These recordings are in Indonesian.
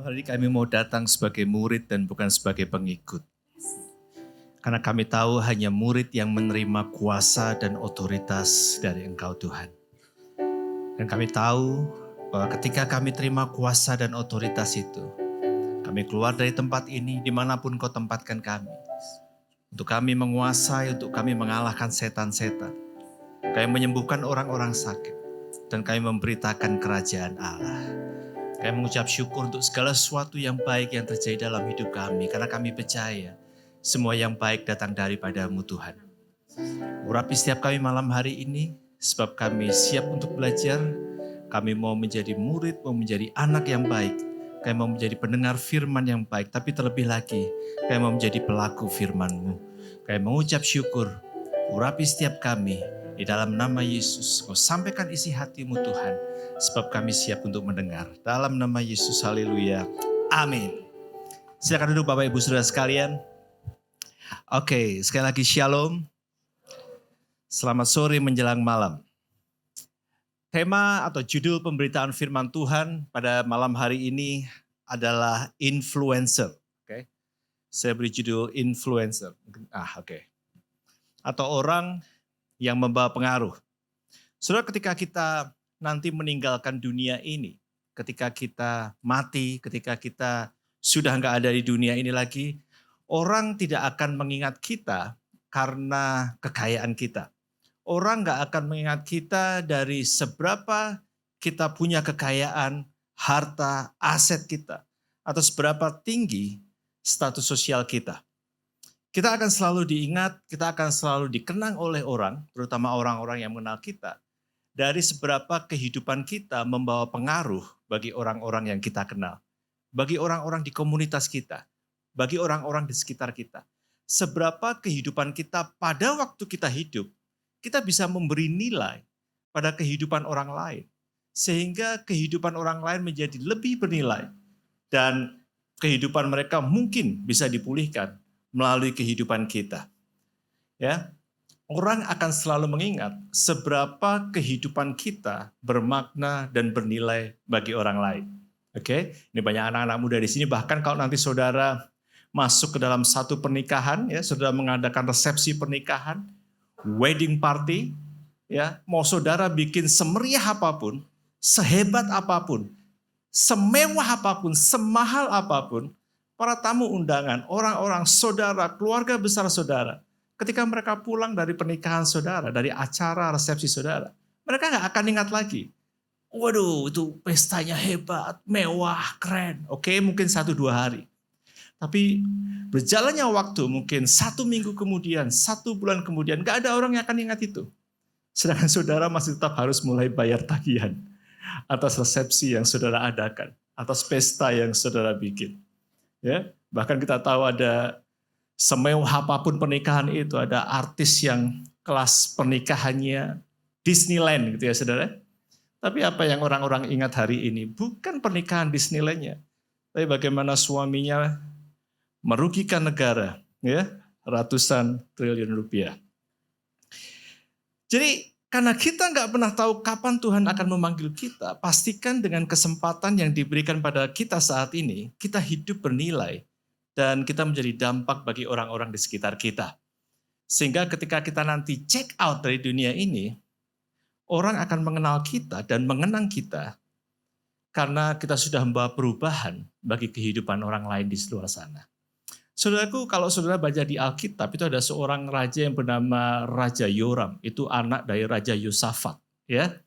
hari kami mau datang sebagai murid dan bukan sebagai pengikut. Karena kami tahu hanya murid yang menerima kuasa dan otoritas dari Engkau Tuhan. Dan kami tahu bahwa ketika kami terima kuasa dan otoritas itu, kami keluar dari tempat ini dimanapun Kau tempatkan kami. Untuk kami menguasai, untuk kami mengalahkan setan-setan. Kami menyembuhkan orang-orang sakit. Dan kami memberitakan kerajaan Allah. Kami mengucap syukur untuk segala sesuatu yang baik yang terjadi dalam hidup kami. Karena kami percaya semua yang baik datang daripada-Mu Tuhan. Urapi setiap kami malam hari ini. Sebab kami siap untuk belajar. Kami mau menjadi murid, mau menjadi anak yang baik. Kami mau menjadi pendengar firman yang baik. Tapi terlebih lagi, kami mau menjadi pelaku firman-Mu. Kami mengucap syukur. Urapi setiap kami. Di dalam nama Yesus, Kau sampaikan isi hati-Mu Tuhan. Sebab kami siap untuk mendengar. Dalam nama Yesus, haleluya. Amin. Silakan duduk Bapak Ibu Saudara sekalian. Oke, sekali lagi shalom. Selamat sore menjelang malam. Tema atau judul pemberitaan firman Tuhan pada malam hari ini adalah influencer. Oke. Saya beri judul influencer. Oke. Atau orang yang membawa pengaruh. Saudara, ketika kita nanti meninggalkan dunia ini, ketika kita mati, ketika kita sudah nggak ada di dunia ini lagi, orang tidak akan mengingat kita karena kekayaan kita. Orang nggak akan mengingat kita dari seberapa kita punya kekayaan, harta, aset kita, atau seberapa tinggi status sosial kita. Kita akan selalu diingat, kita akan selalu dikenang oleh orang, terutama orang-orang yang mengenal kita, dari seberapa kehidupan kita membawa pengaruh bagi orang-orang yang kita kenal, bagi orang-orang di komunitas kita, bagi orang-orang di sekitar kita. Seberapa kehidupan kita pada waktu kita hidup, kita bisa memberi nilai pada kehidupan orang lain. Sehingga kehidupan orang lain menjadi lebih bernilai. Dan kehidupan mereka mungkin bisa dipulihkan melalui kehidupan kita. Ya, orang akan selalu mengingat seberapa kehidupan kita bermakna dan bernilai bagi orang lain. Oke, ini banyak anak-anak muda di sini. Bahkan kalau nanti saudara masuk ke dalam satu pernikahan, ya, saudara mengadakan resepsi pernikahan, wedding party, ya, mau saudara bikin semeriah apapun, sehebat apapun, semewah apapun, semahal apapun, para tamu undangan, orang-orang saudara, keluarga besar saudara, ketika mereka pulang dari pernikahan saudara, dari acara resepsi saudara, mereka nggak akan ingat lagi. Waduh, itu pestanya hebat, mewah, keren. Oke, mungkin 1-2 hari. Tapi berjalannya waktu mungkin 1 minggu kemudian, 1 bulan kemudian, gak ada orang yang akan ingat itu. Sedangkan saudara masih tetap harus mulai bayar tagihan atas resepsi yang saudara adakan, atas pesta yang saudara bikin. Ya, bahkan kita tahu ada semewah apapun pernikahan itu, ada artis yang kelas pernikahannya Disneyland gitu ya saudara. Tapi apa yang orang-orang ingat hari ini bukan pernikahan Disneyland-nya, tapi bagaimana suaminya merugikan negara, ya, ratusan triliun rupiah. Jadi karena kita nggak pernah tahu kapan Tuhan akan memanggil kita, pastikan dengan kesempatan yang diberikan pada kita saat ini, kita hidup bernilai dan kita menjadi dampak bagi orang-orang di sekitar kita. Sehingga ketika kita nanti check out dari dunia ini, orang akan mengenal kita dan mengenang kita karena kita sudah membawa perubahan bagi kehidupan orang lain di luar sana. Saudaraku, kalau saudara baca di Alkitab, itu ada seorang raja yang bernama Raja Yoram. Itu anak dari Raja Yosafat. Ya.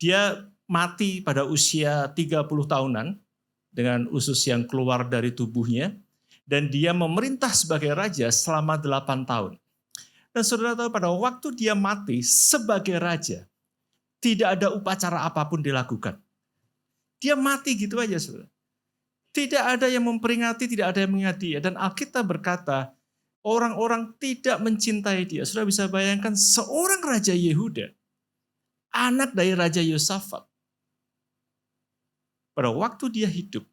Dia mati pada usia 30 tahunan dengan usus yang keluar dari tubuhnya. Dan dia memerintah sebagai raja selama 8 tahun. Dan saudara tahu pada waktu dia mati sebagai raja, tidak ada upacara apapun dilakukan. Dia mati gitu aja saudara. Tidak ada yang memperingati, tidak ada yang mengingat dia. Dan Alkitab berkata, orang-orang tidak mencintai dia. Sudah bisa bayangkan seorang Raja Yehuda, anak dari Raja Yosafat. Pada waktu dia hidup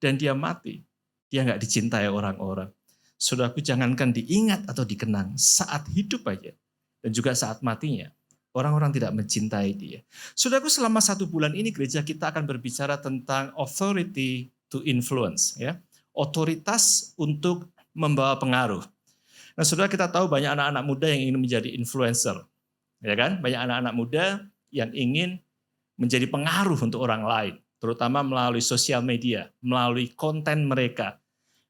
dan dia mati, dia nggak dicintai orang-orang. Saudaraku, jangankan diingat atau dikenang, saat hidup aja. Dan juga saat matinya, Orang-orang tidak mencintai dia. Saudaraku, selama 1 bulan ini gereja kita akan berbicara tentang authority to influence, ya, otoritas untuk membawa pengaruh. Nah, saudara, kita tahu banyak anak-anak muda yang ingin menjadi influencer, ya kan? Banyak anak-anak muda yang ingin menjadi pengaruh untuk orang lain, terutama melalui sosial media, melalui konten mereka.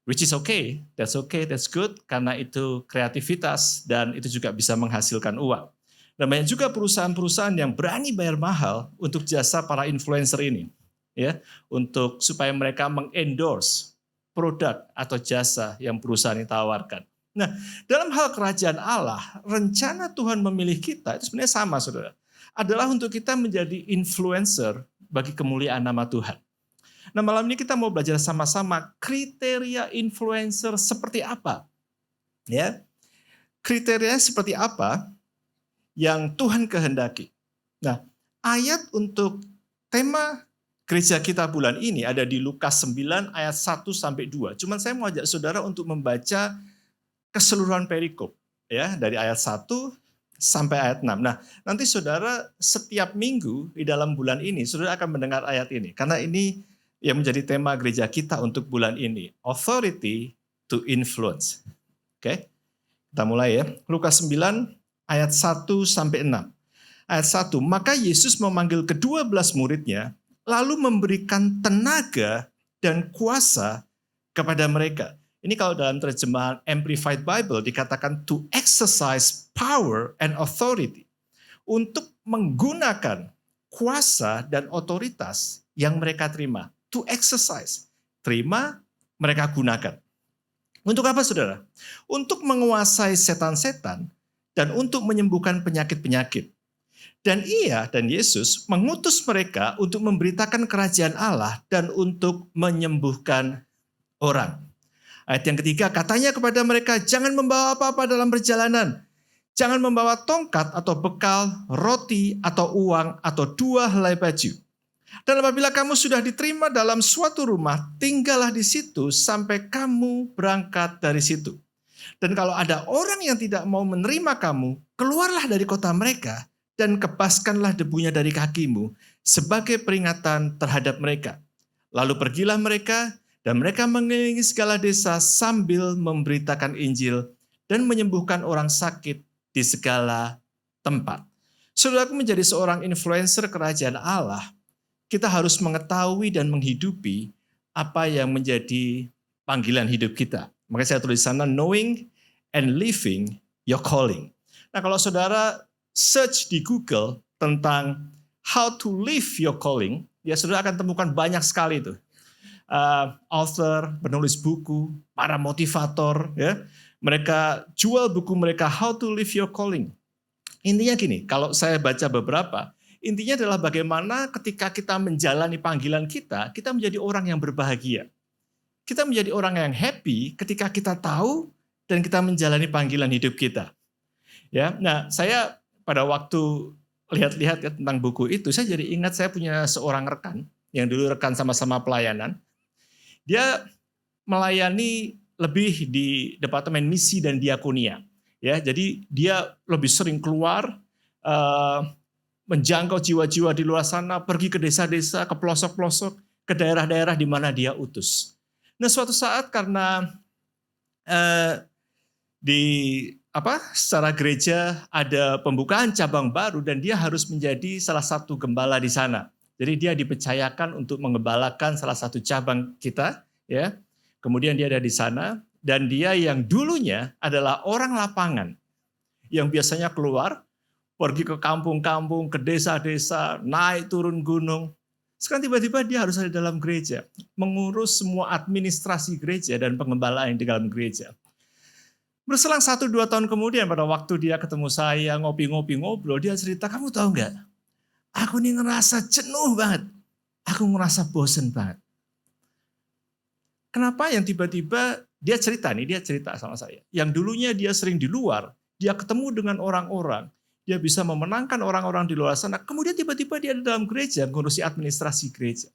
Which is okay, that's good, karena itu kreativitas dan itu juga bisa menghasilkan uang. Dan banyak juga perusahaan-perusahaan yang berani bayar mahal untuk jasa para influencer ini, ya, untuk supaya mereka mengendorse produk atau jasa yang perusahaan ini tawarkan. Nah, dalam hal kerajaan Allah, rencana Tuhan memilih kita itu sebenarnya sama, saudara. Adalah untuk kita menjadi influencer bagi kemuliaan nama Tuhan. Nah, malam ini kita mau belajar sama-sama kriteria influencer seperti apa. Ya, kriteria seperti apa yang Tuhan kehendaki. Nah, ayat untuk tema gereja kita bulan ini ada di Lukas 9 ayat 1-2. Cuman saya mau ajak saudara untuk membaca keseluruhan perikop, ya, dari ayat 1 sampai ayat 6. Nah, nanti saudara setiap minggu di dalam bulan ini saudara akan mendengar ayat ini karena ini yang menjadi tema gereja kita untuk bulan ini, authority to influence. Oke. Kita mulai ya. Lukas 9 ayat 1-6. Ayat 1, maka Yesus memanggil ke-12 muridnya, lalu memberikan tenaga dan kuasa kepada mereka. Ini kalau dalam terjemahan Amplified Bible dikatakan to exercise power and authority. Untuk menggunakan kuasa dan otoritas yang mereka terima. To exercise. Terima, mereka gunakan. Untuk apa, saudara? Untuk menguasai setan-setan dan untuk menyembuhkan penyakit-penyakit. Dan Yesus mengutus mereka untuk memberitakan kerajaan Allah dan untuk menyembuhkan orang. Ayat yang ketiga, katanya kepada mereka, jangan membawa apa-apa dalam perjalanan. Jangan membawa tongkat atau bekal, roti atau uang atau 2 helai baju. Dan apabila kamu sudah diterima dalam suatu rumah, tinggallah di situ sampai kamu berangkat dari situ. Dan kalau ada orang yang tidak mau menerima kamu, keluarlah dari kota mereka dan kebaskanlah debunya dari kakimu sebagai peringatan terhadap mereka. Lalu pergilah mereka dan mereka mengelilingi segala desa sambil memberitakan Injil dan menyembuhkan orang sakit di segala tempat. Saudaraku, menjadi seorang influencer kerajaan Allah, kita harus mengetahui dan menghidupi apa yang menjadi panggilan hidup kita. Makanya saya tulis di sana, knowing and living your calling. Nah, kalau saudara search di Google tentang how to live your calling, ya saudara akan temukan banyak sekali itu. Author, penulis buku, para motivator, ya, mereka jual buku mereka How to Live Your Calling. Intinya gini, kalau saya baca beberapa, intinya adalah bagaimana ketika kita menjalani panggilan kita menjadi orang yang berbahagia. Kita menjadi orang yang happy ketika kita tahu dan kita menjalani panggilan hidup kita. Ya, nah saya pada waktu lihat-lihat tentang buku itu, saya jadi ingat saya punya seorang rekan yang dulu rekan sama-sama pelayanan. Dia melayani lebih di Departemen Misi dan Diakonia. Ya, jadi dia lebih sering keluar, menjangkau jiwa-jiwa di luar sana, pergi ke desa-desa, ke pelosok-pelosok, ke daerah-daerah di mana dia utus. Nah, suatu saat karena secara gereja ada pembukaan cabang baru dan dia harus menjadi salah satu gembala di sana. Jadi dia dipercayakan untuk menggembalakan salah satu cabang kita, ya. Kemudian dia ada di sana dan dia yang dulunya adalah orang lapangan yang biasanya keluar, pergi ke kampung-kampung, ke desa-desa, naik turun gunung. Sekarang tiba-tiba dia harus ada dalam gereja, mengurus semua administrasi gereja dan pengembalaan di dalam gereja. Berselang 1-2 tahun kemudian pada waktu dia ketemu saya, ngopi-ngopi ngobrol, dia cerita, kamu tahu nggak? Aku ini ngerasa jenuh banget. Aku ngerasa bosen banget. Kenapa? Yang tiba-tiba dia cerita sama saya. Yang dulunya dia sering di luar, dia ketemu dengan orang-orang, dia bisa memenangkan orang-orang di luar sana. Kemudian tiba-tiba dia ada dalam gereja, mengurusi administrasi gereja.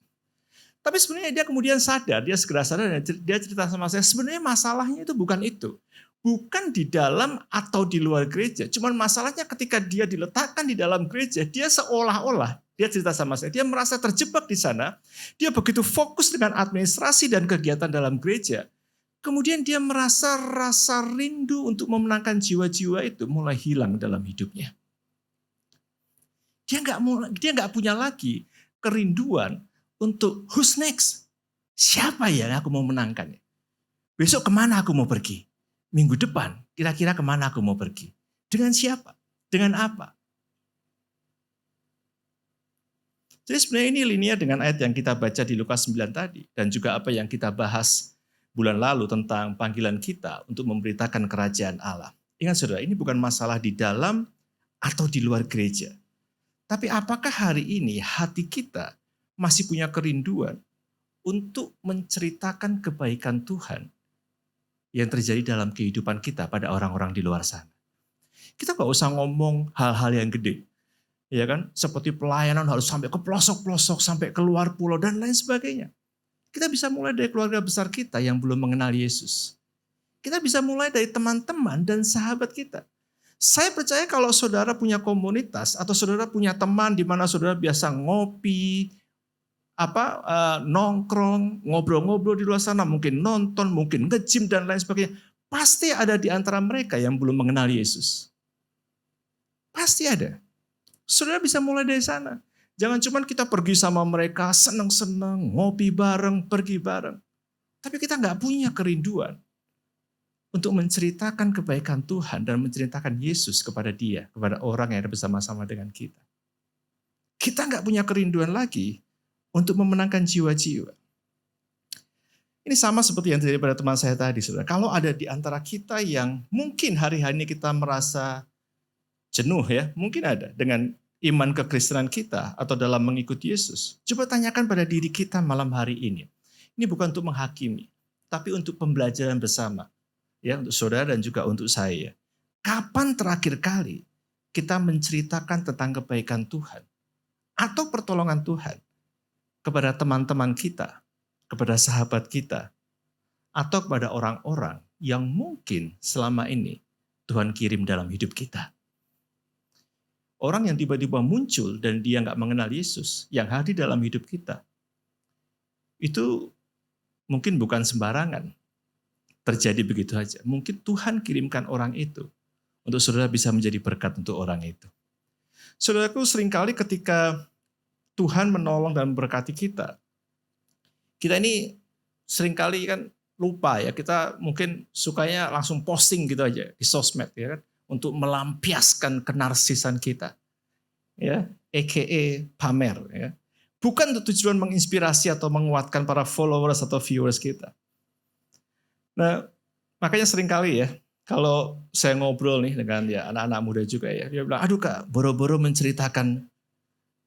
Tapi sebenarnya dia kemudian sadar, dia segera sadar dan dia cerita sama saya, sebenarnya masalahnya itu bukan itu. bukan di dalam atau di luar gereja. Cuman masalahnya ketika dia diletakkan di dalam gereja, dia seolah-olah, dia cerita sama saya, dia merasa terjebak di sana, dia begitu fokus dengan administrasi dan kegiatan dalam gereja, kemudian dia merasa rasa rindu untuk memenangkan jiwa-jiwa itu mulai hilang dalam hidupnya. Dia nggak punya lagi kerinduan untuk who's next? Siapa yang aku mau menangkan? Besok kemana aku mau pergi? Minggu depan kira-kira kemana aku mau pergi? Dengan siapa? Dengan apa? Jadi sebenarnya ini linear dengan ayat yang kita baca di Lukas 9 tadi. Dan juga apa yang kita bahas bulan lalu tentang panggilan kita untuk memberitakan kerajaan Allah. Ingat saudara, ini bukan masalah di dalam atau di luar gereja. Tapi apakah hari ini hati kita masih punya kerinduan untuk menceritakan kebaikan Tuhan yang terjadi dalam kehidupan kita pada orang-orang di luar sana? Kita nggak usah ngomong hal-hal yang gede. Ya kan, seperti pelayanan harus sampai ke pelosok-pelosok, sampai keluar pulau dan lain sebagainya. Kita bisa mulai dari keluarga besar kita yang belum mengenal Yesus. Kita bisa mulai dari teman-teman dan sahabat kita. Saya percaya kalau saudara punya komunitas atau saudara punya teman di mana saudara biasa ngopi, nongkrong, ngobrol-ngobrol di luar sana, mungkin nonton, mungkin nge-gym dan lain sebagainya. Pasti ada di antara mereka yang belum mengenal Yesus. Pasti ada. Saudara bisa mulai dari sana. Jangan cuma kita pergi sama mereka, senang-senang, ngopi bareng, pergi bareng. Tapi kita nggak punya kerinduan untuk menceritakan kebaikan Tuhan dan menceritakan Yesus kepada dia, kepada orang yang ada bersama-sama dengan kita. Kita nggak punya kerinduan lagi untuk memenangkan jiwa-jiwa. Ini sama seperti yang terjadi pada teman saya tadi, saudara. Kalau ada di antara kita yang mungkin hari-hari ini kita merasa jenuh ya, mungkin ada dengan iman kekristenan kita atau dalam mengikuti Yesus. Coba tanyakan pada diri kita malam hari ini. Ini bukan untuk menghakimi, tapi untuk pembelajaran bersama. Ya, untuk saudara dan juga untuk saya. Kapan terakhir kali kita menceritakan tentang kebaikan Tuhan atau pertolongan Tuhan kepada teman-teman kita, kepada sahabat kita, atau kepada orang-orang yang mungkin selama ini Tuhan kirim dalam hidup kita? Orang yang tiba-tiba muncul dan dia nggak mengenal Yesus, yang hadir dalam hidup kita, itu mungkin bukan sembarangan terjadi begitu saja. Mungkin Tuhan kirimkan orang itu untuk saudara bisa menjadi berkat untuk orang itu. Saudaraku, seringkali ketika Tuhan menolong dan memberkati kita ini seringkali kan lupa ya, kita mungkin sukanya langsung posting gitu aja di sosmed ya kan, untuk melampiaskan kenarsisan kita, ya, aka pamer, ya. Bukan untuk tujuan menginspirasi atau menguatkan para followers atau viewers kita. Nah, makanya seringkali ya, kalau saya ngobrol nih dengan ya anak-anak muda juga ya, dia bilang, aduh Kak, boro-boro menceritakan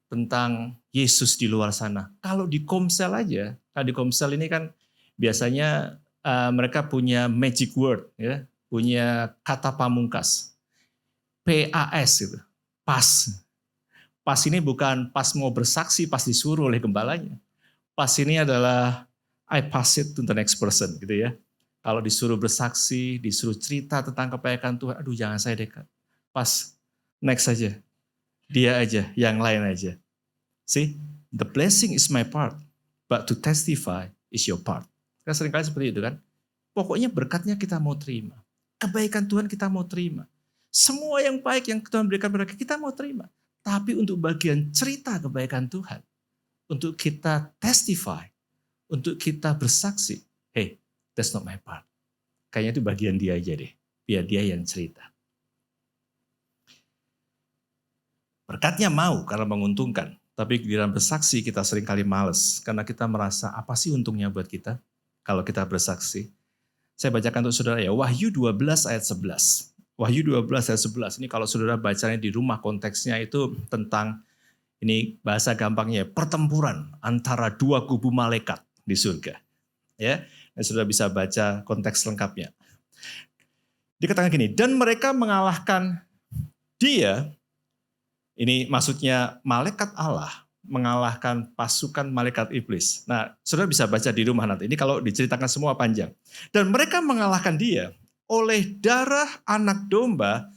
tentang Yesus di luar sana. Kalau di Komsel aja, di Komsel ini kan biasanya mereka punya magic word, ya, punya kata pamungkas. PAS gitu, pas. Pas ini bukan pas mau bersaksi, pas disuruh oleh gembalanya. Pas ini adalah I pass it to the next person gitu ya. Kalau disuruh bersaksi, disuruh cerita tentang kebaikan Tuhan, aduh jangan saya dekat. Pas, next aja. Dia aja, yang lain aja. See, the blessing is my part, but to testify is your part. Kan seringkali seperti itu kan. Pokoknya berkatnya kita mau terima. Kebaikan Tuhan kita mau terima. Semua yang baik yang Tuhan berikan kepada kita mau terima. Tapi untuk bagian cerita kebaikan Tuhan, untuk kita testify, untuk kita bersaksi, hey, that's not my part. Kayaknya itu bagian dia aja deh, biar dia yang cerita. Berkatnya mau karena menguntungkan, tapi di dalam bersaksi kita seringkali males, karena kita merasa apa sih untungnya buat kita kalau kita bersaksi. Saya bacakan untuk saudara ya, Wahyu 12 ayat 11. Wahyu 12 ayat 11, ini kalau saudara bacanya di rumah konteksnya itu tentang, ini bahasa gampangnya, pertempuran antara dua kubu malaikat di surga. Ya, dan saudara bisa baca konteks lengkapnya. Dikatakan gini, dan mereka mengalahkan dia, ini maksudnya malaikat Allah mengalahkan pasukan malaikat iblis. Nah, saudara bisa baca di rumah nanti, ini kalau diceritakan semua panjang. Dan mereka mengalahkan dia oleh darah anak domba,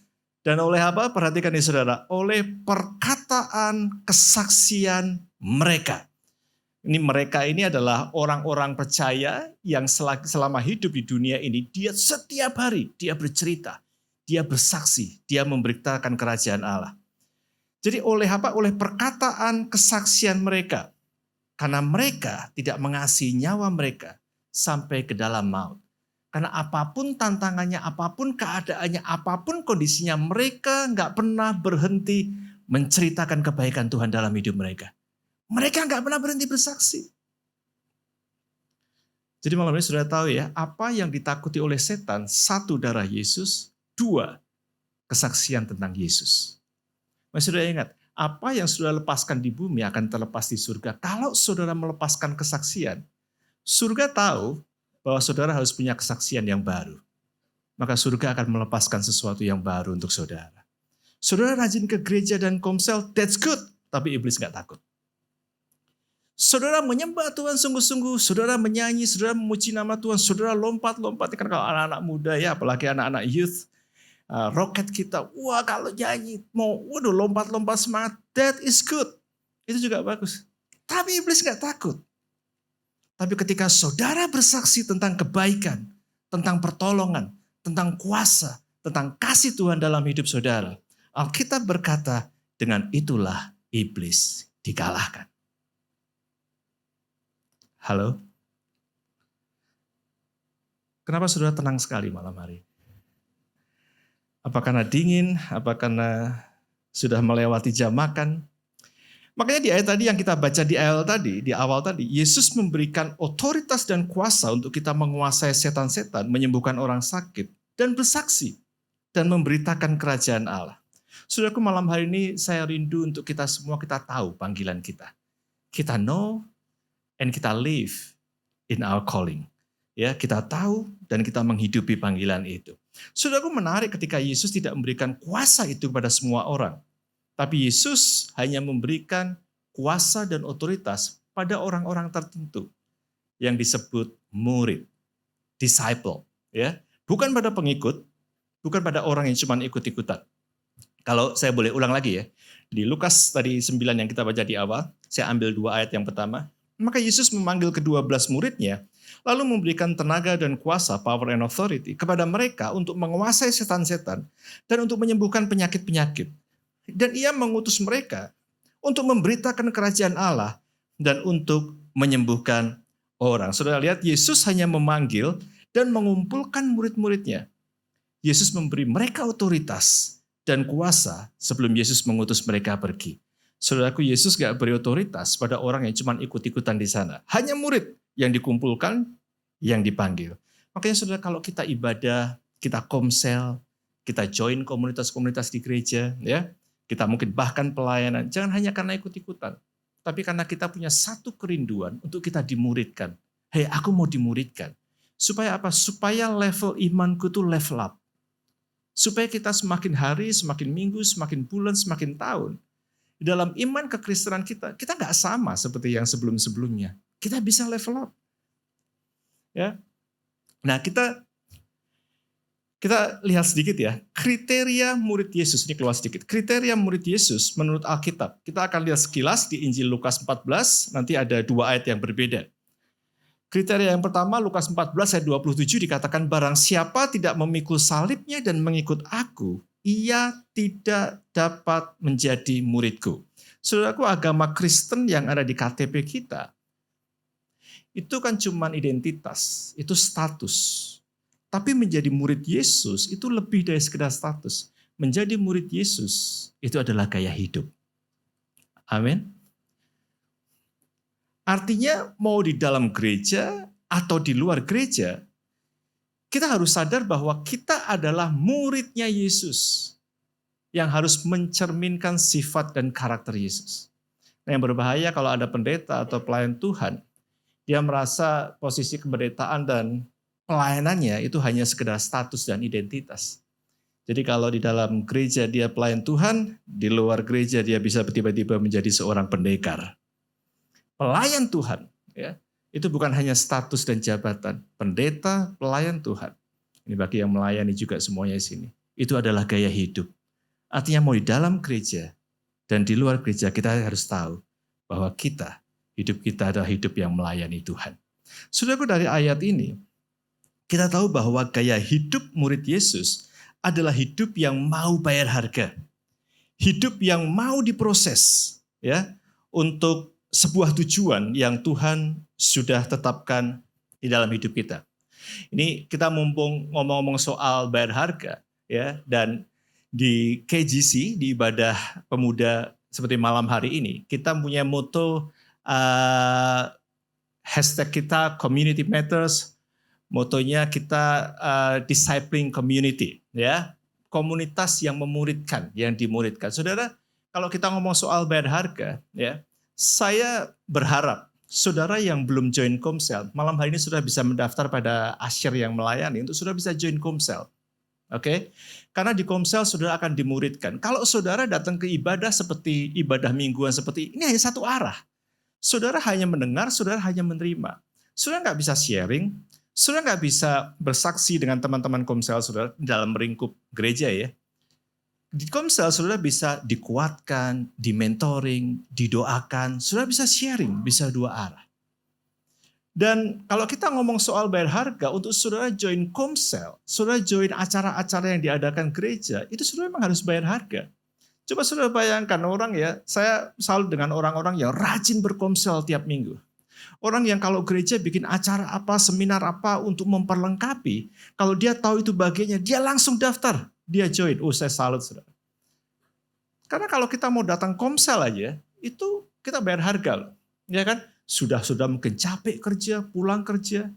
dan oleh apa? Perhatikan nih saudara, oleh perkataan kesaksian mereka. Ini mereka ini adalah orang-orang percaya yang selama hidup di dunia ini, dia setiap hari dia bercerita, dia bersaksi, dia memberitakan kerajaan Allah. Jadi oleh apa? Oleh perkataan kesaksian mereka. Karena mereka tidak mengasihi nyawa mereka sampai ke dalam maut. Karena apapun tantangannya, apapun keadaannya, apapun kondisinya, mereka nggak pernah berhenti menceritakan kebaikan Tuhan dalam hidup mereka. Mereka nggak pernah berhenti bersaksi. Jadi malam ini sudah tahu ya, apa yang ditakuti oleh setan? 1, darah Yesus. 2, kesaksian tentang Yesus. Masih sudah ingat, apa yang sudah lepaskan di bumi akan terlepas di surga. Kalau saudara melepaskan kesaksian, surga tahu bahwa saudara harus punya kesaksian yang baru. Maka surga akan melepaskan sesuatu yang baru untuk saudara. Saudara rajin ke gereja dan komsel, that's good. Tapi iblis nggak takut. Saudara menyembah Tuhan sungguh-sungguh, saudara menyanyi, saudara memuji nama Tuhan, saudara lompat-lompat. Kan kalau anak-anak muda ya, apalagi anak-anak youth, roket kita, wah kalau nyanyi, waduh lompat-lompat semangat, that is good. Itu juga bagus. Tapi iblis nggak takut. Tapi ketika saudara bersaksi tentang kebaikan, tentang pertolongan, tentang kuasa, tentang kasih Tuhan dalam hidup saudara, Alkitab berkata, dengan itulah iblis dikalahkan. Halo? Kenapa saudara tenang sekali malam hari? Apa karena dingin? Apa karena sudah melewati jam makan? Makanya di ayat tadi yang kita baca di awal tadi, Yesus memberikan otoritas dan kuasa untuk kita menguasai setan-setan, menyembuhkan orang sakit, dan bersaksi, dan memberitakan kerajaan Allah. Saudaraku, malam hari ini saya rindu untuk kita semua, kita tahu panggilan kita. Kita know and kita live in our calling. Ya, kita tahu dan kita menghidupi panggilan itu. Saudaraku, menarik ketika Yesus tidak memberikan kuasa itu kepada semua orang. Tapi Yesus hanya memberikan kuasa dan otoritas pada orang-orang tertentu yang disebut murid, disciple, ya. Bukan pada pengikut, bukan pada orang yang cuma ikut-ikutan. Kalau saya boleh ulang lagi ya. Di Lukas tadi 9 yang kita baca di awal, saya ambil 2 ayat yang pertama. Maka Yesus memanggil ke-12 muridnya, lalu memberikan tenaga dan kuasa, power and authority, kepada mereka untuk menguasai setan-setan dan untuk menyembuhkan penyakit-penyakit. Dan ia mengutus mereka untuk memberitakan kerajaan Allah dan untuk menyembuhkan orang. Saudara lihat, Yesus hanya memanggil dan mengumpulkan murid-muridnya. Yesus memberi mereka otoritas dan kuasa sebelum Yesus mengutus mereka pergi. Saudaraku, Yesus gak beri otoritas pada orang yang cuma ikut-ikutan di sana. Hanya murid yang dikumpulkan, yang dipanggil. Makanya saudara, kalau kita ibadah, kita komsel, kita join komunitas-komunitas di gereja, ya, kita mungkin bahkan pelayanan, jangan hanya karena ikut-ikutan. Tapi karena kita punya satu kerinduan untuk kita dimuridkan. Hei, aku mau dimuridkan. Supaya apa? Supaya level imanku tuh level up. Supaya kita semakin hari, semakin minggu, semakin bulan, semakin tahun. Di dalam iman kekristenan kita nggak sama seperti yang sebelum-sebelumnya. Kita bisa level up. Ya. Nah, kita lihat sedikit ya, kriteria murid Yesus, ini keluar sedikit. Kriteria murid Yesus menurut Alkitab. Kita akan lihat sekilas di Injil Lukas 14, nanti ada 2 ayat yang berbeda. Kriteria yang pertama, Lukas 14 ayat 27 dikatakan, barang siapa tidak memikul salibnya dan mengikut aku, ia tidak dapat menjadi muridku. Saudaraku, agama Kristen yang ada di KTP kita, itu kan cuma identitas, itu status. Tapi menjadi murid Yesus itu lebih dari sekedar status. Menjadi murid Yesus itu adalah gaya hidup. Amin. Artinya mau di dalam gereja atau di luar gereja, kita harus sadar bahwa kita adalah muridnya Yesus yang harus mencerminkan sifat dan karakter Yesus. Nah, yang berbahaya kalau ada pendeta atau pelayan Tuhan, dia merasa posisi kependetaan dan pelayanannya itu hanya sekedar status dan identitas. Jadi kalau di dalam gereja dia pelayan Tuhan, di luar gereja dia bisa tiba-tiba menjadi seorang pendekar. Pelayan Tuhan, ya, itu bukan hanya status dan jabatan. Pendeta, pelayan Tuhan. Ini bagi yang melayani juga semuanya di sini. Itu adalah gaya hidup. Artinya mau di dalam gereja dan di luar gereja kita harus tahu bahwa hidup kita adalah hidup yang melayani Tuhan. Saudaraku, dari ayat ini kita tahu bahwa gaya hidup murid Yesus adalah hidup yang mau bayar harga. Hidup yang mau diproses ya untuk sebuah tujuan yang Tuhan sudah tetapkan di dalam hidup kita. Ini kita mumpung ngomong-ngomong soal bayar harga ya, dan di KGC, di ibadah pemuda seperti malam hari ini, kita punya moto hashtag kita Community Matters, motonya kita discipling community ya, komunitas yang memuridkan, yang dimuridkan. Saudara, kalau kita ngomong soal bayar harga ya, saya berharap saudara yang belum join Komsel, malam hari ini sudah bisa mendaftar pada Asyir yang melayani untuk sudah bisa join Komsel. Oke? Karena di Komsel saudara akan dimuridkan. Kalau saudara datang ke ibadah seperti ibadah mingguan seperti ini hanya satu arah. Saudara hanya mendengar, saudara hanya menerima. Saudara nggak bisa sharing, saudara nggak bisa bersaksi dengan teman-teman Komsel saudara dalam lingkup gereja ya. Di Komsel saudara bisa dikuatkan, dimentoring, didoakan, saudara bisa sharing, bisa dua arah. Dan kalau kita ngomong soal bayar harga, untuk saudara join Komsel, saudara join acara-acara yang diadakan gereja, itu saudara memang harus bayar harga. Coba saudara bayangkan orang ya, saya selalu dengan orang-orang yang rajin berkomsel tiap minggu. Orang yang kalau gereja bikin acara apa, seminar apa untuk memperlengkapi, kalau dia tahu itu bagiannya, dia langsung daftar. Dia join, saya salut saudara. Karena kalau kita mau datang Komsel aja, itu kita bayar harga loh. Ya kan? Sudah mungkin capek kerja, pulang kerja,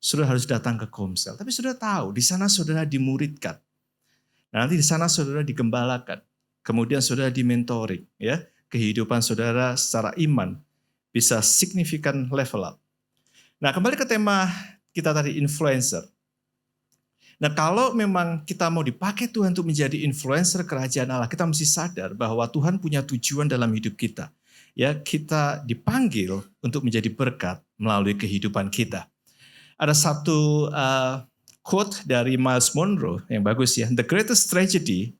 sudah harus datang ke Komsel. Tapi sudah tahu, di sana saudara dimuridkan. Nanti di sana saudara digembalakan. Kemudian saudara dimentoring. Ya, kehidupan saudara secara iman bisa signifikan level up. Nah, kembali ke tema kita tadi, influencer. Nah, kalau memang kita mau dipakai Tuhan untuk menjadi influencer kerajaan Allah, kita mesti sadar bahwa Tuhan punya tujuan dalam hidup kita. Ya, kita dipanggil untuk menjadi berkat melalui kehidupan kita. Ada satu quote dari Miles Monroe yang bagus ya. The greatest tragedy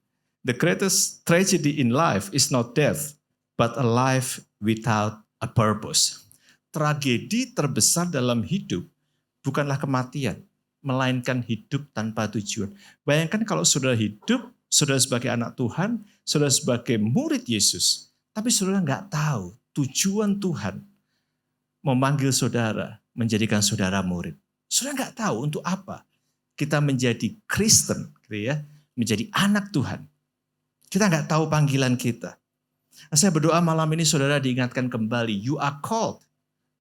in life is not death, but a life without a purpose. Tragedi terbesar dalam hidup bukanlah kematian, melainkan hidup tanpa tujuan. Bayangkan kalau saudara hidup, saudara sebagai anak Tuhan, saudara sebagai murid Yesus, tapi saudara nggak tahu tujuan Tuhan memanggil saudara, menjadikan saudara murid. Saudara nggak tahu untuk apa kita menjadi Kristen, gitu ya, menjadi anak Tuhan. Kita nggak tahu panggilan kita. Nah, saya berdoa malam ini saudara diingatkan kembali, you are called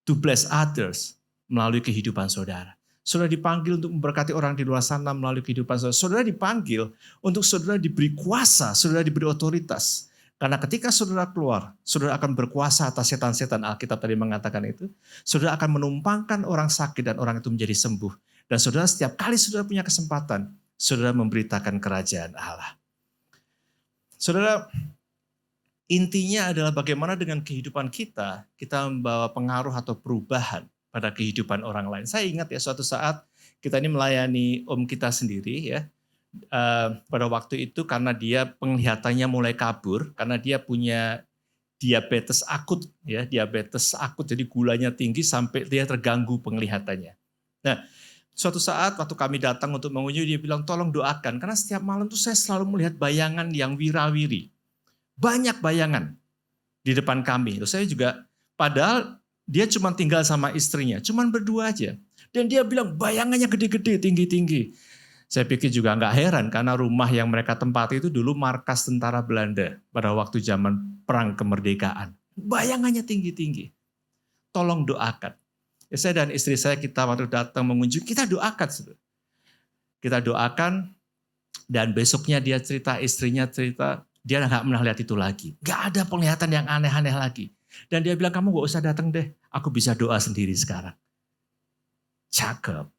to bless others melalui kehidupan saudara. Saudara dipanggil untuk memberkati orang di luar sana melalui kehidupan saudara. Saudara dipanggil untuk saudara diberi kuasa, saudara diberi otoritas. Karena ketika saudara keluar, saudara akan berkuasa atas setan-setan. Alkitab tadi mengatakan itu. Saudara akan menumpangkan orang sakit dan orang itu menjadi sembuh. Dan saudara setiap kali saudara punya kesempatan, saudara memberitakan kerajaan Allah. Saudara, intinya adalah bagaimana dengan kehidupan kita membawa pengaruh atau perubahan pada kehidupan orang lain. Saya ingat ya suatu saat kita ini melayani om kita sendiri ya. Pada waktu itu karena dia penglihatannya mulai kabur, karena dia punya diabetes akut ya, jadi gulanya tinggi sampai dia terganggu penglihatannya. Nah, suatu saat waktu kami datang untuk mengunjungi, dia bilang tolong doakan, karena setiap malam tuh saya selalu melihat bayangan yang wirawiri. Banyak bayangan di depan kami. Terus saya juga, padahal dia cuma tinggal sama istrinya, cuma berdua aja. Dan dia bilang bayangannya gede-gede, tinggi-tinggi. Saya pikir juga nggak heran karena rumah yang mereka tempati itu dulu markas tentara Belanda pada waktu zaman perang kemerdekaan. Bayangannya tinggi-tinggi. Tolong doakan. Ya, saya dan istri saya kita waktu datang mengunjungi, kita doakan. Kita doakan dan besoknya dia cerita, istrinya cerita, dia nggak pernah lihat itu lagi. Nggak ada penglihatan yang aneh-aneh lagi. Dan dia bilang, kamu nggak usah datang deh, aku bisa doa sendiri sekarang. Cakep.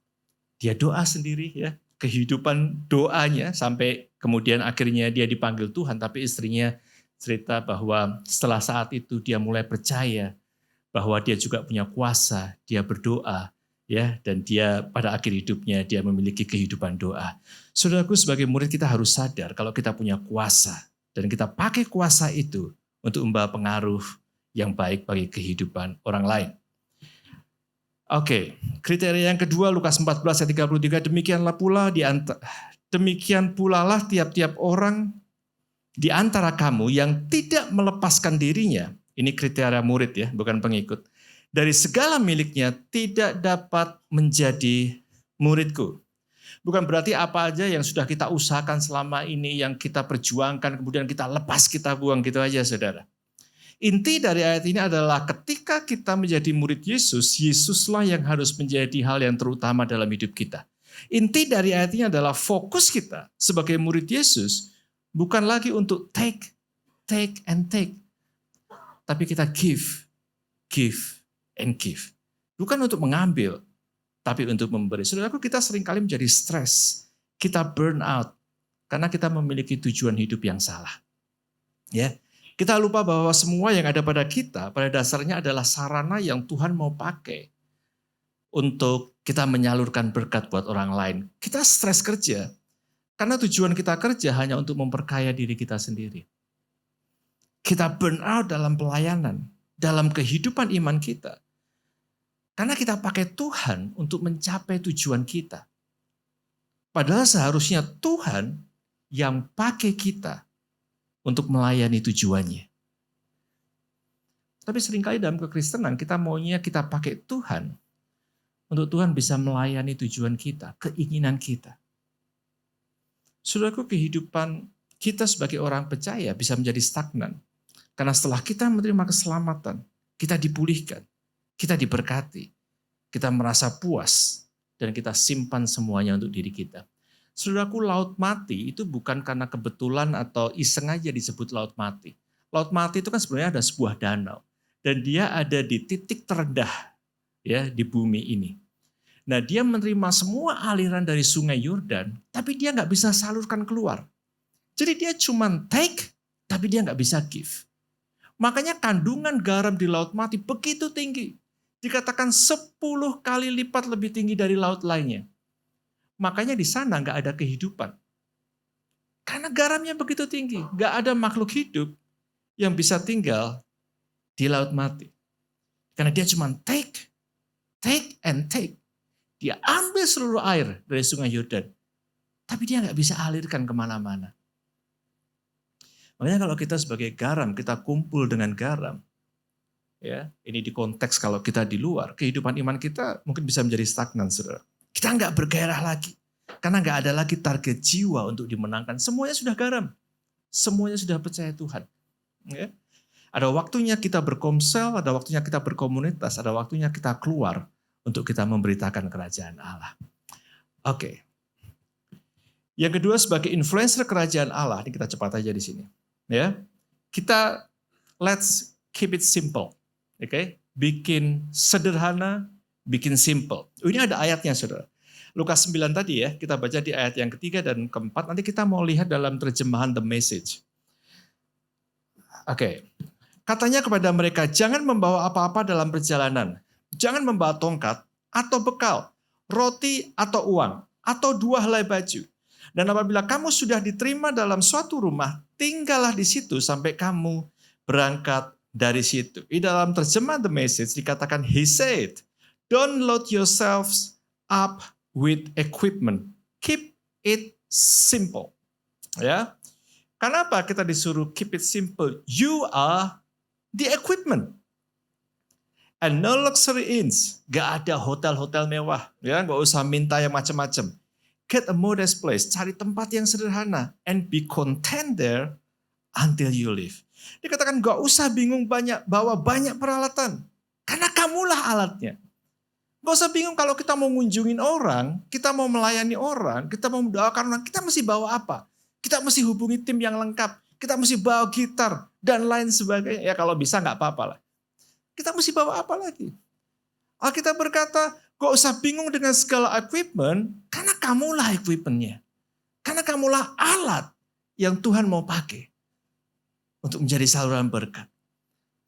Dia doa sendiri ya. Kehidupan doanya sampai kemudian akhirnya dia dipanggil Tuhan, tapi istrinya cerita bahwa setelah saat itu dia mulai percaya bahwa dia juga punya kuasa, dia berdoa, ya, dan dia pada akhir hidupnya dia memiliki kehidupan doa. Saudaraku, sebagai murid kita harus sadar kalau kita punya kuasa dan kita pakai kuasa itu untuk membawa pengaruh yang baik bagi kehidupan orang lain. Oke, kriteria yang kedua Lukas 14 ayat 33, demikian pula lah tiap-tiap orang di antara kamu yang tidak melepaskan dirinya, ini kriteria murid ya, bukan pengikut, dari segala miliknya tidak dapat menjadi muridku. Bukan berarti apa aja yang sudah kita usahakan selama ini, yang kita perjuangkan, kemudian kita lepas, kita buang gitu aja, saudara. Inti dari ayat ini adalah ketika kita menjadi murid Yesus, Yesuslah yang harus menjadi hal yang terutama dalam hidup kita. Inti dari ayat ini adalah fokus kita sebagai murid Yesus bukan lagi untuk take, and take. Tapi kita give, and give. Bukan untuk mengambil, tapi untuk memberi. Saudaraku, kita seringkali menjadi stres. Kita burn out karena kita memiliki tujuan hidup yang salah. Ya. Kita lupa bahwa semua yang ada pada kita pada dasarnya adalah sarana yang Tuhan mau pakai untuk kita menyalurkan berkat buat orang lain. Kita stres kerja karena tujuan kita kerja hanya untuk memperkaya diri kita sendiri. Kita burn out dalam pelayanan, dalam kehidupan iman kita. Karena kita pakai Tuhan untuk mencapai tujuan kita. Padahal seharusnya Tuhan yang pakai kita untuk melayani tujuannya. Tapi seringkali dalam kekristenan kita maunya kita pakai Tuhan untuk Tuhan bisa melayani tujuan kita, keinginan kita. Saudaraku, kehidupan kita sebagai orang percaya bisa menjadi stagnan. Karena setelah kita menerima keselamatan, kita dipulihkan, kita diberkati, kita merasa puas, dan kita simpan semuanya untuk diri kita. Saudaraku, laut mati itu bukan karena kebetulan atau iseng aja disebut laut mati. Laut mati itu kan sebenarnya ada sebuah danau. Dan dia ada di titik terendah ya di bumi ini. Nah, dia menerima semua aliran dari sungai Yordan, tapi dia nggak bisa salurkan keluar. Jadi dia cuma take, tapi dia nggak bisa give. Makanya kandungan garam di laut mati begitu tinggi. Dikatakan 10 kali lipat lebih tinggi dari laut lainnya. Makanya di sana nggak ada kehidupan. Karena garamnya begitu tinggi. Nggak ada makhluk hidup yang bisa tinggal di laut mati. Karena dia cuma take, and take. Dia ambil seluruh air dari sungai Yordan. Tapi dia nggak bisa alirkan kemana-mana. Makanya kalau kita sebagai garam, kita kumpul dengan garam. Ya, ini di konteks kalau kita di luar, kehidupan iman kita mungkin bisa menjadi stagnan, saudara. Kita nggak bergairah lagi. Karena nggak ada lagi target jiwa untuk dimenangkan. Semuanya sudah garam. Semuanya sudah percaya Tuhan. Ya. Ada waktunya kita berkomsel, ada waktunya kita berkomunitas, ada waktunya kita keluar untuk kita memberitakan kerajaan Allah. Oke. Yang kedua, sebagai influencer kerajaan Allah, ini kita cepat aja di sini. Ya. Kita let's keep it simple. Oke? Bikin sederhana, bikin simple. Ini ada ayatnya, saudara. Lukas 9 tadi ya, kita baca di ayat yang ketiga dan keempat. Nanti kita mau lihat dalam terjemahan The Message. Oke. Katanya kepada mereka, jangan membawa apa-apa dalam perjalanan. Jangan membawa tongkat atau bekal, roti atau uang, atau 2 helai baju. Dan apabila kamu sudah diterima dalam suatu rumah, tinggallah di situ sampai kamu berangkat dari situ. Di dalam terjemahan The Message dikatakan, he said, don't load yourselves up with equipment. Keep it simple. Ya. Kenapa kita disuruh keep it simple? You are the equipment. And no luxury inns. Gak ada hotel-hotel mewah. Ya, gak usah minta yang macam-macam. Get a modest place. Cari tempat yang sederhana. And be content there until you leave. Dikatakan gak usah bingung bawa banyak peralatan. Karena kamulah alatnya. Gak usah bingung kalau kita mau ngunjungin orang, kita mau melayani orang, kita mau mendoakan orang, kita mesti bawa apa? Kita mesti hubungi tim yang lengkap, kita mesti bawa gitar, dan lain sebagainya. Ya kalau bisa gak apa-apa lah. Kita mesti bawa apa lagi? Alkitab berkata, gak usah bingung dengan segala equipment, karena kamulah equipmentnya. Karena kamulah alat yang Tuhan mau pakai untuk menjadi saluran berkat.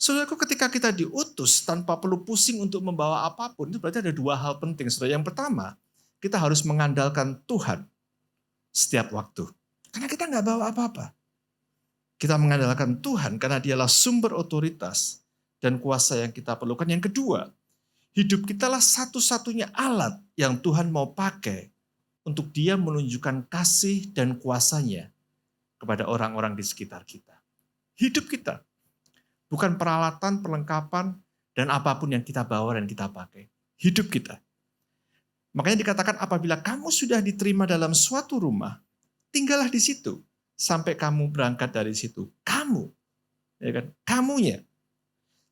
Saudaraku, ketika kita diutus tanpa perlu pusing untuk membawa apapun, itu berarti ada dua hal penting. Saudara. Yang pertama, kita harus mengandalkan Tuhan setiap waktu. Karena kita nggak bawa apa-apa. Kita mengandalkan Tuhan karena dialah sumber otoritas dan kuasa yang kita perlukan. Yang kedua, hidup kita lah satu-satunya alat yang Tuhan mau pakai untuk dia menunjukkan kasih dan kuasanya kepada orang-orang di sekitar kita. Hidup kita. Bukan peralatan, perlengkapan, dan apapun yang kita bawa dan kita pakai. Hidup kita. Makanya dikatakan apabila kamu sudah diterima dalam suatu rumah, tinggallah di situ. Sampai kamu berangkat dari situ. Kamu. Ya kan? Kamunya.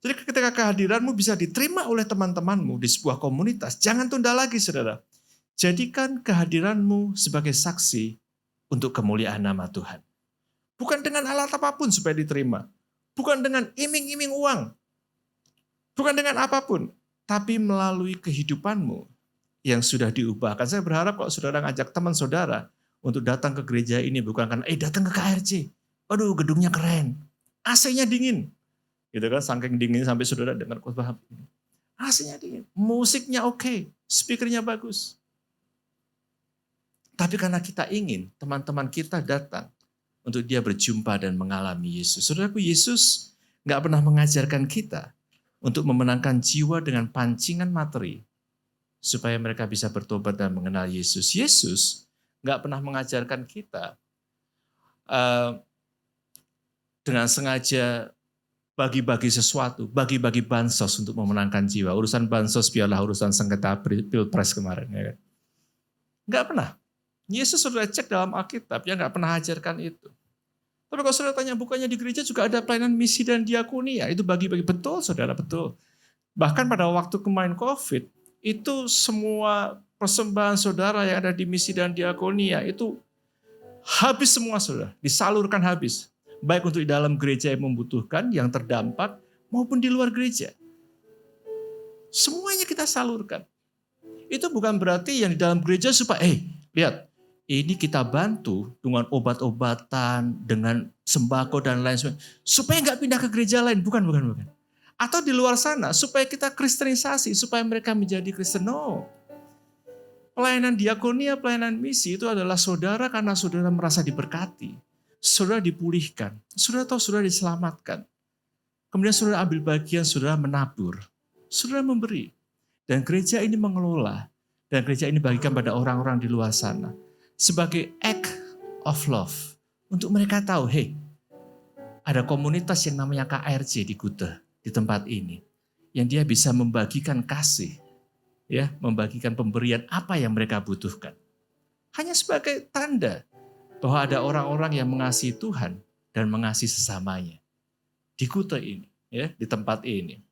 Jadi ketika kehadiranmu bisa diterima oleh teman-temanmu di sebuah komunitas, jangan tunda lagi saudara. Jadikan kehadiranmu sebagai saksi untuk kemuliaan nama Tuhan. Bukan dengan alat apapun supaya diterima. Bukan dengan iming-iming uang. Bukan dengan apapun. Tapi melalui kehidupanmu yang sudah diubahkan. Saya berharap kalau saudara ngajak teman saudara untuk datang ke gereja ini bukan karena datang ke KRC. Aduh gedungnya keren. AC-nya dingin. Gitu kan, saking dingin sampai saudara dengar khotbah ini. AC-nya dingin. Musiknya oke. Speakernya bagus. Tapi karena kita ingin teman-teman kita datang untuk dia berjumpa dan mengalami Yesus. Saudaraku, Yesus nggak pernah mengajarkan kita untuk memenangkan jiwa dengan pancingan materi supaya mereka bisa bertobat dan mengenal Yesus. Yesus nggak pernah mengajarkan kita dengan sengaja bagi-bagi sesuatu, bagi-bagi bansos untuk memenangkan jiwa. Urusan bansos biarlah urusan sengketa pilpres kemarin. Ya kan? Nggak pernah. Yesus sudah cek dalam Alkitab, dia nggak pernah ajarkan itu. Tapi kalau saudara tanya, bukannya di gereja juga ada pelayanan misi dan diakonia, itu bagi-bagi. Betul, saudara, betul. Bahkan pada waktu kemarin COVID, itu semua persembahan saudara yang ada di misi dan diakonia, itu habis semua saudara, disalurkan habis. Baik untuk di dalam gereja yang membutuhkan, yang terdampak, maupun di luar gereja. Semuanya kita salurkan. Itu bukan berarti yang di dalam gereja supaya, lihat, ini kita bantu dengan obat-obatan, dengan sembako dan lain sebagainya. Supaya nggak pindah ke gereja lain. Bukan. Atau di luar sana, supaya kita kristenisasi, supaya mereka menjadi Kristen. No. Pelayanan diakonia, pelayanan misi itu adalah saudara karena saudara merasa diberkati. Saudara dipulihkan. Saudara tahu saudara diselamatkan. Kemudian saudara ambil bagian, saudara menabur. Saudara memberi. Dan gereja ini mengelola. Dan gereja ini bagikan pada orang-orang di luar sana. Sebagai act of love. Untuk mereka tahu, ada komunitas yang namanya KRC di Kuta, di tempat ini. Yang dia bisa membagikan kasih. Ya, membagikan pemberian apa yang mereka butuhkan. Hanya sebagai tanda bahwa ada orang-orang yang mengasihi Tuhan dan mengasihi sesamanya. Di Kuta ini, ya, di tempat ini.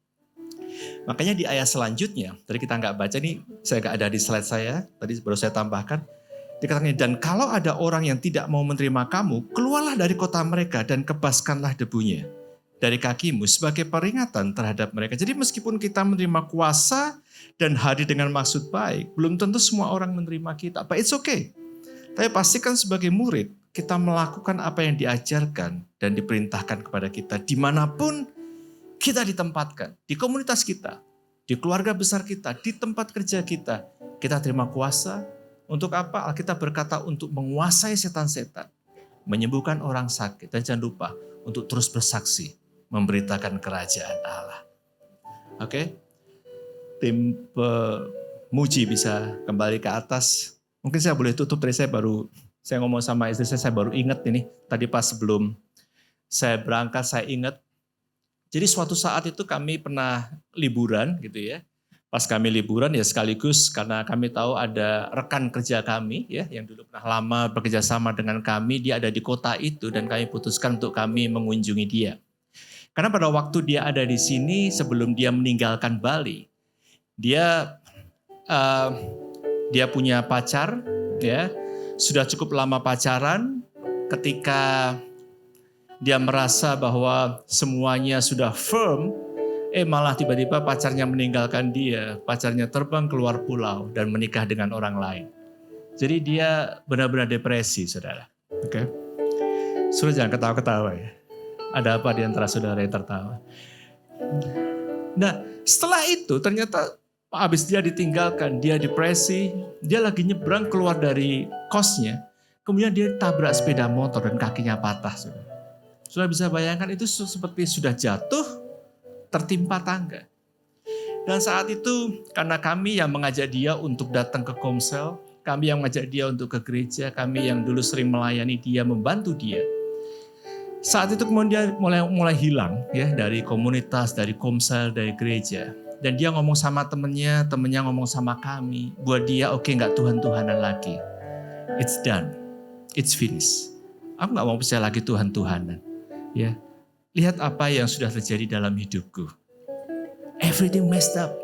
Makanya di ayat selanjutnya, tadi kita nggak baca nih, saya nggak ada di slide saya, tadi baru saya tambahkan. Dikatakan, dan kalau ada orang yang tidak mau menerima kamu, keluarlah dari kota mereka dan kebaskanlah debunya dari kakimu sebagai peringatan terhadap mereka. Jadi meskipun kita menerima kuasa dan hadir dengan maksud baik, belum tentu semua orang menerima kita. But it's okay. Tapi pastikan sebagai murid, kita melakukan apa yang diajarkan dan diperintahkan kepada kita dimanapun kita ditempatkan. Di komunitas kita, di keluarga besar kita, di tempat kerja kita, kita terima kuasa. Untuk apa? Alkitab berkata untuk menguasai setan-setan, menyembuhkan orang sakit, dan jangan lupa untuk terus bersaksi, memberitakan kerajaan Allah. Oke? Tim pemuji bisa kembali ke atas. Mungkin saya boleh tutup, tadi saya ngomong sama istri saya baru ingat ini, tadi pas sebelum saya berangkat saya ingat. Jadi suatu saat itu kami pernah liburan gitu ya. Pas kami liburan ya sekaligus karena kami tahu ada rekan kerja kami ya yang dulu pernah lama bekerja sama dengan kami, dia ada di kota itu dan kami putuskan untuk kami mengunjungi dia. Karena pada waktu dia ada di sini sebelum dia meninggalkan Bali, dia punya pacar ya, sudah cukup lama pacaran. Ketika dia merasa bahwa semuanya sudah firm, malah tiba-tiba pacarnya meninggalkan dia, pacarnya terbang keluar pulau dan menikah dengan orang lain. Jadi dia benar-benar depresi, saudara. Oke, Saudara jangan ketawa-ketawa ya. Ada apa di antara saudara yang tertawa? Nah, setelah itu ternyata habis dia ditinggalkan, dia depresi, dia lagi nyebrang keluar dari kosnya, kemudian dia tabrak sepeda motor dan kakinya patah. Sudah bisa bayangkan itu seperti sudah jatuh, tertimpa tangga. Dan saat itu karena kami yang mengajak dia untuk datang ke Komsel, kami yang mengajak dia untuk ke gereja, kami yang dulu sering melayani dia, membantu dia. Saat itu kemudian dia mulai hilang ya dari komunitas, dari Komsel, dari gereja. Dan dia ngomong sama temennya ngomong sama kami, buat dia oke, nggak Tuhan-Tuhanan lagi. It's done, it's finished. Aku nggak mau percaya lagi Tuhan-Tuhanan. Ya, lihat apa yang sudah terjadi dalam hidupku. Everything messed up.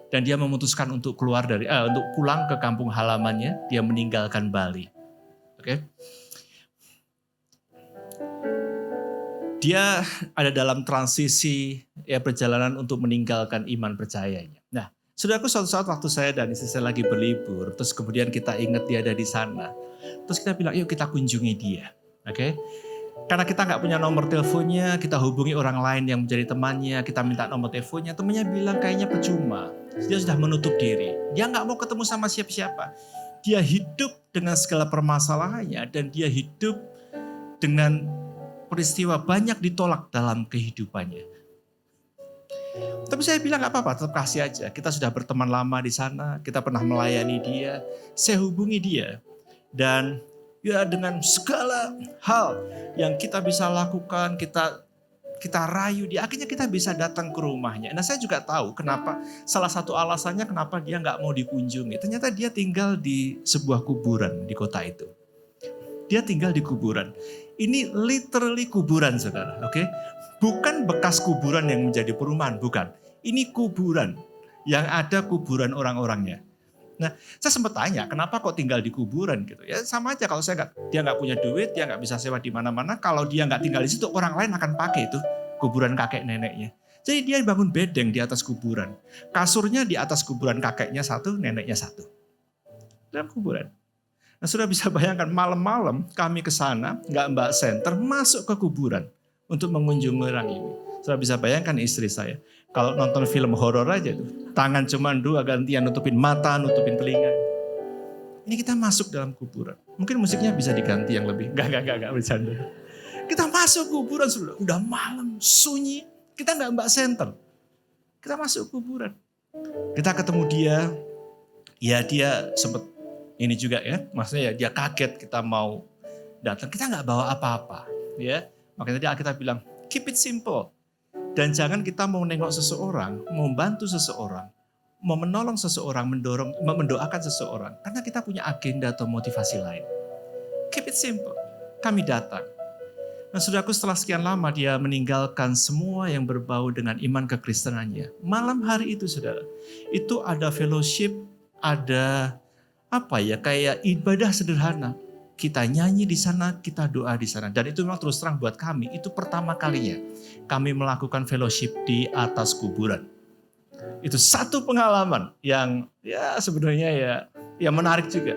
Dan dia memutuskan untuk untuk pulang ke kampung halamannya. Dia meninggalkan Bali. Oke. Dia ada dalam transisi perjalanan untuk meninggalkan iman percayanya. Nah, saudaraku, suatu saat waktu saya dan istri saya lagi berlibur, terus kemudian kita ingat dia ada di sana. Terus kita bilang, yuk kita kunjungi dia. Oke. Karena kita nggak punya nomor teleponnya, kita hubungi orang lain yang menjadi temannya, kita minta nomor teleponnya, temannya bilang kayaknya percuma. Dia sudah menutup diri, dia nggak mau ketemu sama siapa-siapa. Dia hidup dengan segala permasalahannya dan dia hidup dengan peristiwa banyak ditolak dalam kehidupannya. Tapi saya bilang nggak apa-apa, tetap kasih aja. Kita sudah berteman lama di sana, kita pernah melayani dia, saya hubungi dia. Dan ya dengan segala hal yang kita bisa lakukan, kita rayu dia, akhirnya kita bisa datang ke rumahnya. Nah, saya juga tahu kenapa, salah satu alasannya kenapa dia nggak mau dikunjungi. Ternyata dia tinggal di sebuah kuburan di kota itu. Dia tinggal di kuburan. Ini literally kuburan, saudara. Oke? Bukan bekas kuburan yang menjadi perumahan, bukan. Ini kuburan yang ada kuburan orang-orangnya. Nah, saya sempat tanya, kenapa kok tinggal di kuburan gitu? Ya sama aja kalau dia nggak punya duit, dia nggak bisa sewa di mana-mana. Kalau dia nggak tinggal di situ, orang lain akan pakai itu kuburan kakek neneknya. Jadi dia bangun bedeng di atas kuburan. Kasurnya di atas kuburan kakeknya satu, neneknya satu. Dalam kuburan. Nah, sudah bisa bayangkan malam-malam kami ke sana, nggak Mbak Center, masuk ke kuburan untuk mengunjungi orang ini. Sudah bisa bayangkan istri saya. Kalau nonton film horor aja tuh, tangan cuma dua gantian nutupin mata, nutupin telinga. Ini kita masuk dalam kuburan. Mungkin musiknya bisa diganti yang lebih. Enggak bercanda. Kita masuk kuburan, udah malam, sunyi. Kita nggak Mbak Center. Kita masuk kuburan. Kita ketemu dia. Ya dia sempat ini juga ya. Maksudnya ya dia kaget kita mau datang. Kita nggak bawa apa-apa. Ya, makanya kita bilang, keep it simple. Dan jangan kita mau nengok seseorang, mau bantu seseorang, mau menolong seseorang, mendoakan seseorang. Karena kita punya agenda atau motivasi lain. Keep it simple. Kami datang. Nah, saudaraku, setelah sekian lama dia meninggalkan semua yang berbau dengan iman kekristenannya. Malam hari itu, saudara, itu ada fellowship, ada kayak ibadah sederhana. Kita nyanyi di sana, kita doa di sana. Dan itu memang terus terang buat kami, itu pertama kalinya kami melakukan fellowship di atas kuburan. Itu satu pengalaman yang ya sebenarnya ya menarik juga.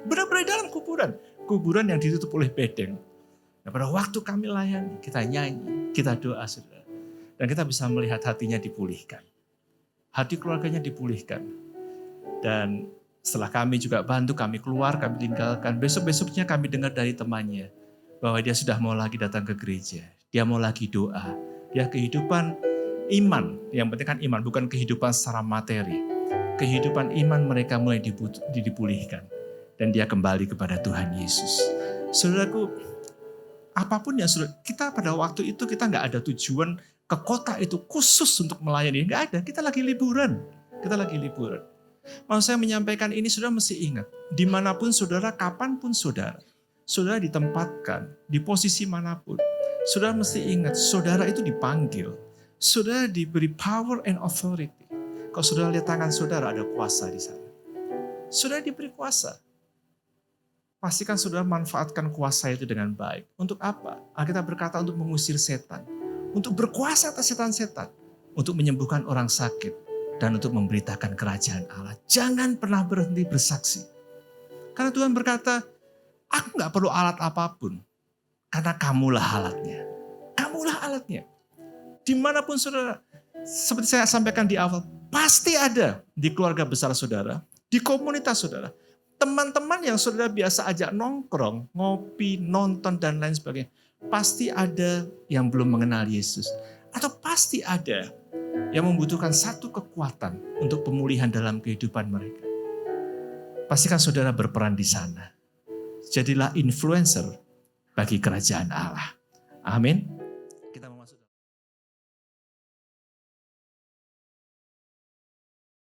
Benar-benar dalam kuburan. Kuburan yang ditutup oleh bedeng. Nah, pada waktu kami layani, kita nyanyi, kita doa, saudara. Dan kita bisa melihat hatinya dipulihkan. Hati keluarganya dipulihkan. Dan setelah kami juga bantu, kami keluar, kami tinggalkan. Besok-besoknya kami dengar dari temannya bahwa dia sudah mau lagi datang ke gereja. Dia mau lagi doa. Dia kehidupan iman. Yang penting kan iman, bukan kehidupan secara materi. Kehidupan iman mereka mulai dipulihkan. Dan dia kembali kepada Tuhan Yesus. Saudaraku, apapun yang kita pada waktu itu kita nggak ada tujuan ke kota itu khusus untuk melayani. Nggak ada, kita lagi liburan. Mau saya menyampaikan ini, saudara mesti ingat, dimanapun saudara, kapanpun saudara ditempatkan, di posisi manapun, saudara mesti ingat, saudara itu dipanggil, saudara diberi power and authority. Kalau saudara lihat tangan saudara, ada kuasa di sana. Saudara diberi kuasa. Pastikan saudara manfaatkan kuasa itu dengan baik. Untuk apa? Alkitab berkata untuk mengusir setan, untuk berkuasa atas setan-setan, untuk menyembuhkan orang sakit, dan untuk memberitakan kerajaan Allah. Jangan pernah berhenti bersaksi. Karena Tuhan berkata, aku gak perlu alat apapun. Karena kamulah alatnya. Kamulah alatnya. Dimanapun saudara, seperti saya sampaikan di awal, pasti ada di keluarga besar saudara, di komunitas saudara, teman-teman yang saudara biasa ajak nongkrong, ngopi, nonton, dan lain sebagainya. Pasti ada yang belum mengenal Yesus. Atau pasti ada yang membutuhkan satu kekuatan untuk pemulihan dalam kehidupan mereka. Pastikan saudara berperan di sana. Jadilah influencer bagi kerajaan Allah. Amin.